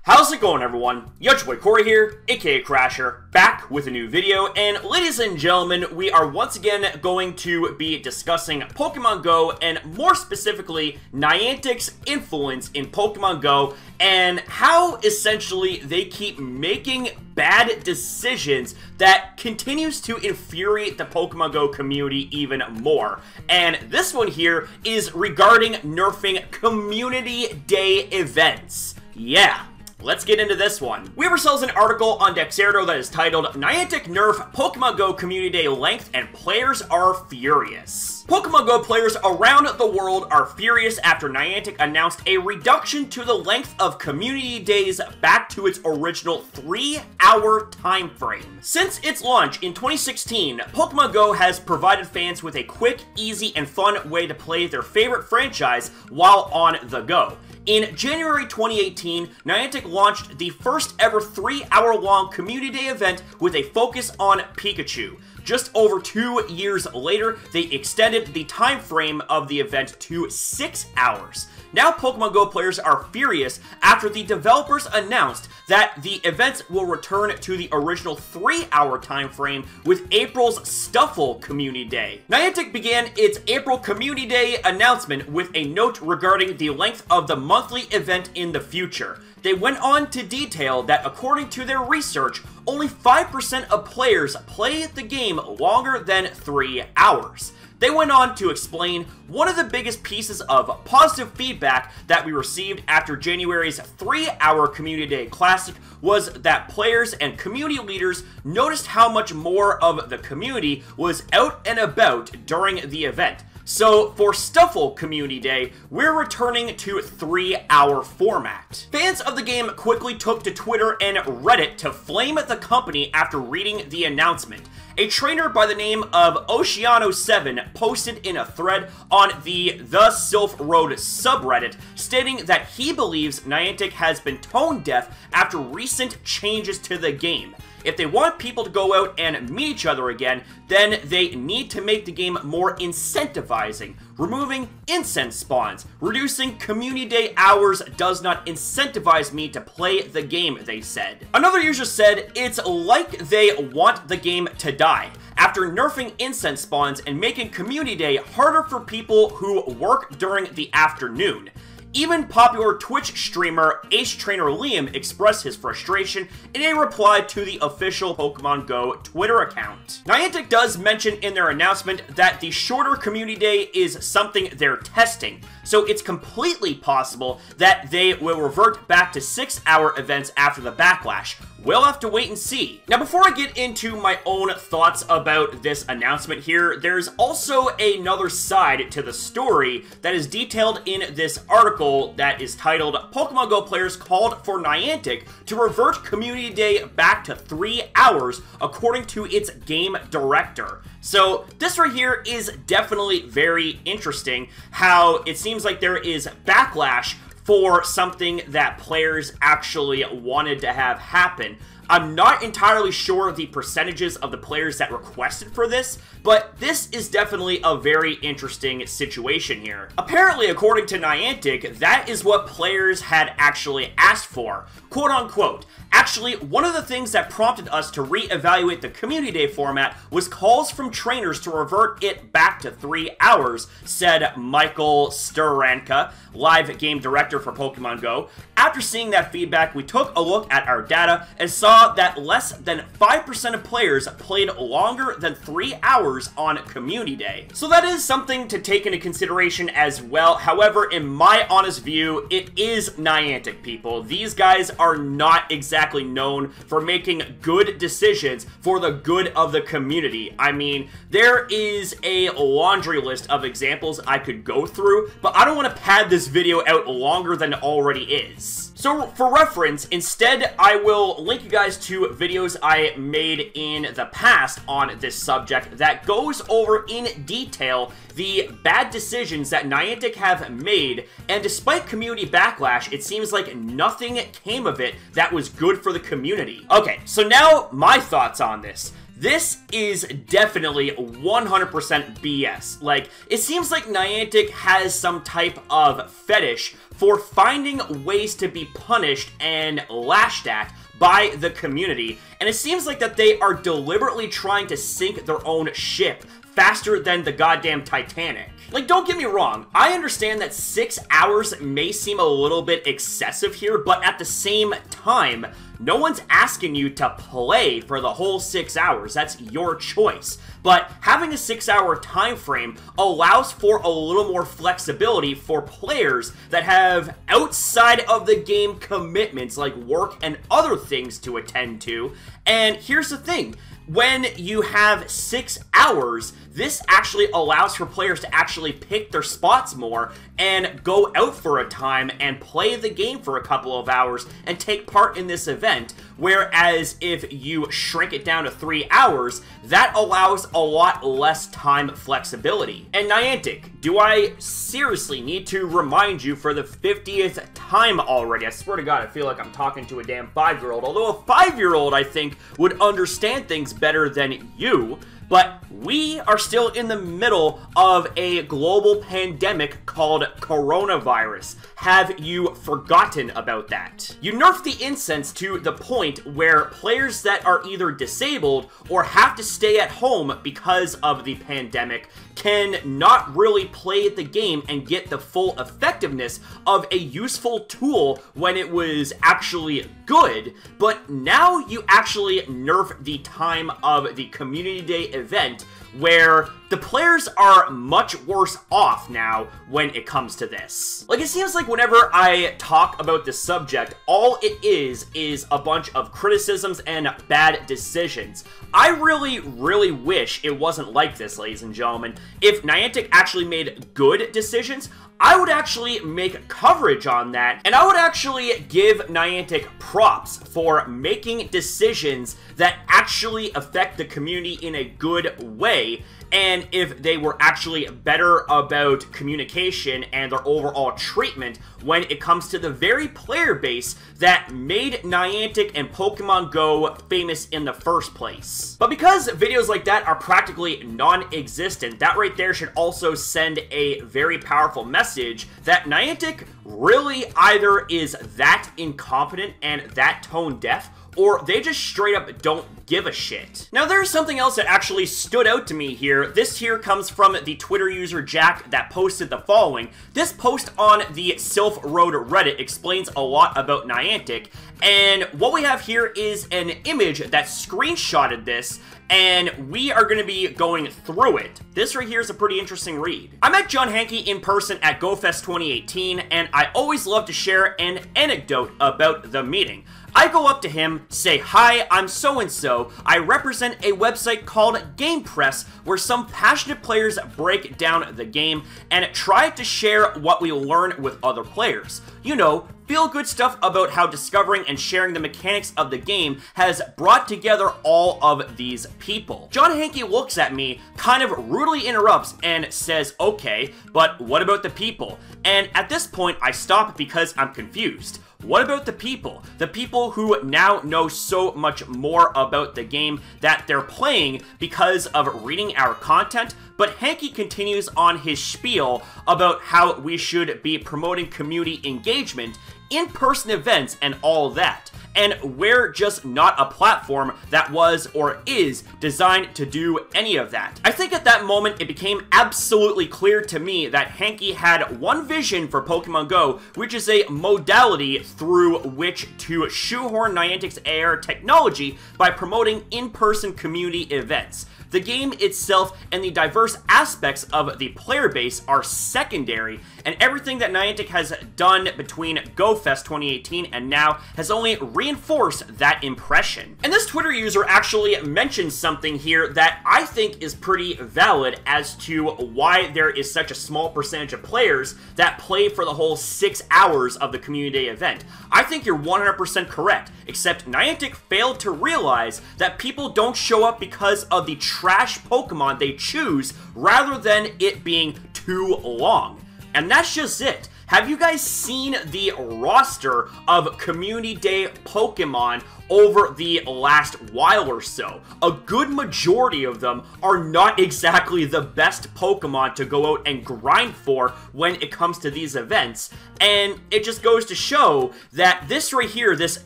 How's it going, everyone? Your boy Corey here, aka Crasher, back with a new video, and ladies and gentlemen, we are once again going to be discussing Pokemon Go, and more specifically, Niantic's influence in Pokemon Go, and how essentially they keep making bad decisions that continues to infuriate the Pokemon Go community even more. And this one here is regarding nerfing Community Day events. Yeah. Let's get into this one. We have ourselves an article on Dexerto that is titled, Niantic Nerf Pokemon Go Community Day Length and Players Are Furious. Pokemon Go players around the world are furious after Niantic announced a reduction to the length of Community Days back to its original 3-hour time frame. Since its launch in 2016, Pokemon Go has provided fans with a quick, easy, and fun way to play their favorite franchise while on the go. In January 2018, Niantic launched the first ever 3-hour-long Community Day event with a focus on Pikachu. Just over 2 years later, they extended the time frame of the event to 6 hours. Now Pokemon Go players are furious after the developers announced that the events will return to the original 3-hour time frame with April's Stuffle Community Day. Niantic began its April Community Day announcement with a note regarding the length of the monthly event in the future. They went on to detail that according to their research, only 5% of players play the game longer than 3 hours. They went on to explain, one of the biggest pieces of positive feedback that we received after January's 3-hour Community Day Classic was that players and community leaders noticed how much more of the community was out and about during the event. So, for Stuffle Community Day, we're returning to 3-hour format. Fans of the game quickly took to Twitter and Reddit to flame the company after reading the announcement. A trainer by the name of Oceano7 posted in a thread on the Sylph Road subreddit, stating that he believes Niantic has been tone deaf after recent changes to the game. If they want people to go out and meet each other again, then they need to make the game more incentivizing. Removing incense spawns, reducing Community Day hours does not incentivize me to play the game, they said. Another user said, it's like they want the game to die. After nerfing incense spawns and making Community Day harder for people who work during the afternoon. Even popular Twitch streamer Ace Trainer Liam expressed his frustration in a reply to the official Pokemon Go Twitter account. Niantic does mention in their announcement that the shorter Community Day is something they're testing, so it's completely possible that they will revert back to 6-hour events after the backlash. We'll have to wait and see. Now, before I get into my own thoughts about this announcement here, there's also another side to the story that is detailed in this article that is titled, Pokemon Go players called for Niantic to revert Community Day back to 3 hours, according to its game director. So, this right here is definitely very interesting, how it seems like there is backlash for something that players actually wanted to have happen. I'm not entirely sure the percentages of the players that requested for this, but this is definitely a very interesting situation here. Apparently, according to Niantic, that is what players had actually asked for. Quote unquote, actually, one of the things that prompted us to re-evaluate the Community Day format was calls from trainers to revert it back to 3 hours, said Michael Sturanka, live game director for Pokemon Go. After seeing that feedback, we took a look at our data and saw that less than 5% of players played longer than 3 hours on Community Day. So that is something to take into consideration as well. However, in my honest view, it is Niantic, people. These guys are not exactly known for making good decisions for the good of the community. I mean, there is a laundry list of examples I could go through, but I don't want to pad this video out longer than it already is. So for reference, instead I will link you guys to videos I made in the past on this subject that goes over in detail the bad decisions that Niantic have made, and despite community backlash, it seems like nothing came of it that was good for the community. Okay, so now my thoughts on this. This is definitely 100% BS. Like, it seems like Niantic has some type of fetish for finding ways to be punished and lashed at by the community, and it seems like that they are deliberately trying to sink their own ship faster than the goddamn Titanic. Like, don't get me wrong, I understand that 6 hours may seem a little bit excessive here, but at the same time, no one's asking you to play for the whole 6 hours. That's your choice. But having a 6-hour time frame allows for a little more flexibility for players that have outside of the game commitments like work and other things to attend to. And here's the thing. When you have 6 hours, this actually allows for players to actually pick their spots more and go out for a time and play the game for a couple of hours and take part in this event. Whereas if you shrink it down to 3 hours, that allows a lot less time flexibility. And Niantic, do I seriously need to remind you for the 50th time already? I swear to God, I feel like I'm talking to a damn 5-year-old. Although a 5-year-old, I think, would understand things better than you. But we are still in the middle of a global pandemic called coronavirus. Have you forgotten about that? You nerfed the incense to the point where players that are either disabled or have to stay at home because of the pandemic can not really play the game and get the full effectiveness of a useful tool when it was actually good. But now you actually nerf the time of the Community Day event, where the players are much worse off now when it comes to this. Like, it seems like whenever I talk about this subject, all it is a bunch of criticisms and bad decisions. I really wish it wasn't like this, ladies and gentlemen. If Niantic actually made good decisions, I would actually make coverage on that, and I would actually give Niantic props for making decisions that actually affect the community in a good way. And if they were actually better about communication and their overall treatment when it comes to the very player base that made Niantic and Pokemon Go famous in the first place. But because videos like that are practically non-existent, that right there should also send a very powerful message that Niantic really either is that incompetent and that tone deaf, or they just straight up don't give a shit. Now, there's something else that actually stood out to me here. This here comes from the Twitter user Jack that posted the following. This post on the Sylph Road Reddit explains a lot about Niantic, and what we have here is an image that screenshotted this, and we are going to be going through it. This right here is a pretty interesting read. I met John Hankey in person at GoFest 2018, and I always love to share an anecdote about the meeting. I go up to him, say, "Hi, I'm so-and-so. I represent a website called Game Press, where some passionate players break down the game and try to share what we learn with other players. You know, feel-good stuff about how discovering and sharing the mechanics of the game has brought together all of these people." John Hankey looks at me, kind of rudely interrupts, and says, "Okay, but what about the people?" And at this point, I stop because I'm confused. What about the people? The people who now know so much more about the game that they're playing because of reading our content? But Hankey continues on his spiel about how we should be promoting community engagement, in-person events, and all that. And we're just not a platform that was or is designed to do any of that. I think at that moment it became absolutely clear to me that Hankey had one vision for Pokemon Go, which is a modality through which to shoehorn Niantic's AR technology by promoting in-person community events. The game itself and the diverse aspects of the player base are secondary, and everything that Niantic has done between GoFest 2018 and now has only reinforced that impression. And this Twitter user actually mentioned something here that I think is pretty valid as to why there is such a small percentage of players that play for the whole 6 hours of the Community Day event. I think you're 100% correct, except Niantic failed to realize that people don't show up because of the trash Pokemon they choose rather than it being too long. And that's just it. have you guys seen the roster of Community Day Pokemon over the last while or so? A good majority of them are not exactly the best Pokemon to go out and grind for when it comes to these events, and it just goes to show that this right here, this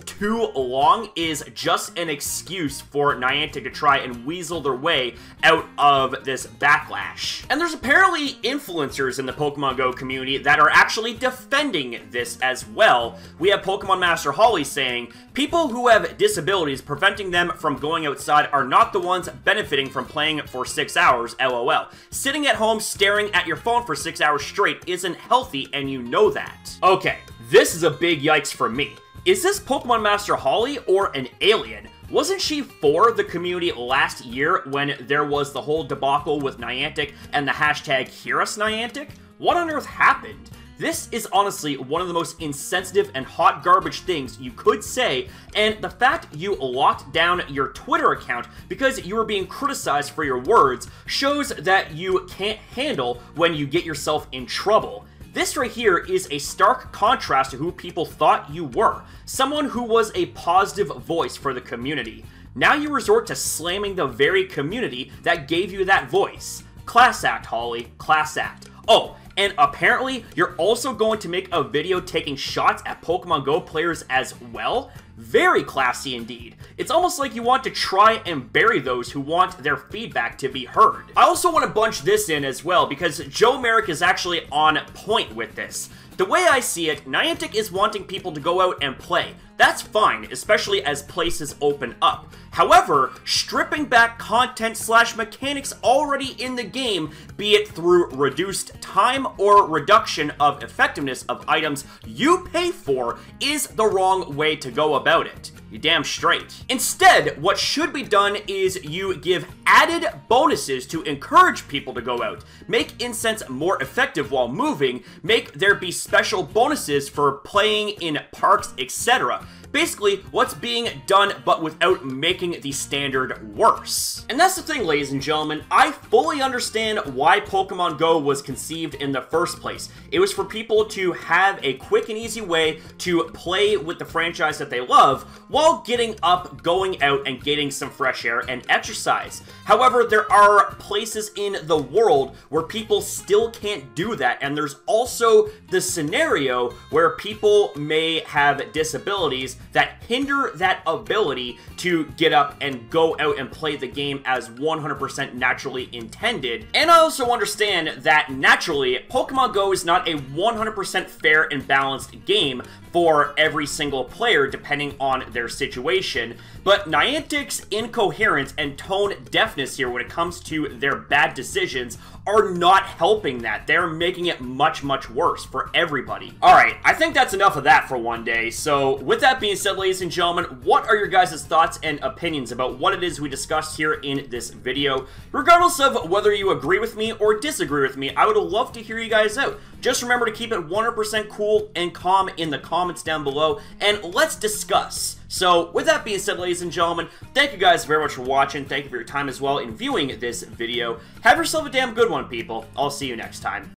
too long, is just an excuse for Niantic to try and weasel their way out of this backlash. And there's apparently influencers in the Pokemon Go community that are actually defending this as well. We have PkmnMasterHolly saying, people who have disabilities preventing them from going outside are not the ones benefiting from playing for 6 hours, lol. Sitting at home staring at your phone for 6 hours straight isn't healthy, and you know that. Okay, this is a big yikes for me. Is this PkmnMasterHolly or an alien? Wasn't she for the community last year when there was the whole debacle with Niantic and the hashtag #HearUsNiantic? What on earth happened? This is honestly one of the most insensitive and hot garbage things you could say, and the fact you locked down your Twitter account because you were being criticized for your words shows that you can't handle when you get yourself in trouble. This right here is a stark contrast to who people thought you were, someone who was a positive voice for the community. Now you resort to slamming the very community that gave you that voice. Class act, Holly, class act. Oh, and apparently, you're also going to make a video taking shots at Pokemon Go players as well? Very classy indeed. It's almost like you want to try and bury those who want their feedback to be heard. I also want to bunch this in as well, because Joe Merrick is actually on point with this. The way I see it, Niantic is wanting people to go out and play. That's fine, especially as places open up. However, stripping back content/mechanics already in the game, be it through reduced time or reduction of effectiveness of items you pay for, is the wrong way to go about it. You're damn straight. Instead, what should be done is you give added bonuses to encourage people to go out, make incense more effective while moving, make there be special bonuses for playing in parks, etc. Basically, what's being done, but without making the standard worse. And that's the thing, ladies and gentlemen. I fully understand why Pokemon Go was conceived in the first place. It was for people to have a quick and easy way to play with the franchise that they love while getting up, going out, and getting some fresh air and exercise. However, there are places in the world where people still can't do that, and there's also the scenario where people may have disabilities that hinder that ability to get up and go out and play the game as 100% naturally intended. And I also understand that naturally, Pokemon Go is not a 100% fair and balanced game for every single player depending on their situation, but Niantic's incoherence and tone deafness here when it comes to their bad decisions are not helping that. They're making it much, much worse for everybody. Alright, I think that's enough of that for one day. So with that being said, ladies and gentlemen, what are your guys' thoughts and opinions about what it is we discussed here in this video? Regardless of whether you agree with me or disagree with me, I would love to hear you guys out. Just remember to keep it 100% cool and calm in the comments down below, and let's discuss. So, with that being said, ladies and gentlemen, thank you guys very much for watching. Thank you for your time as well in viewing this video. Have yourself a damn good one, people. I'll see you next time.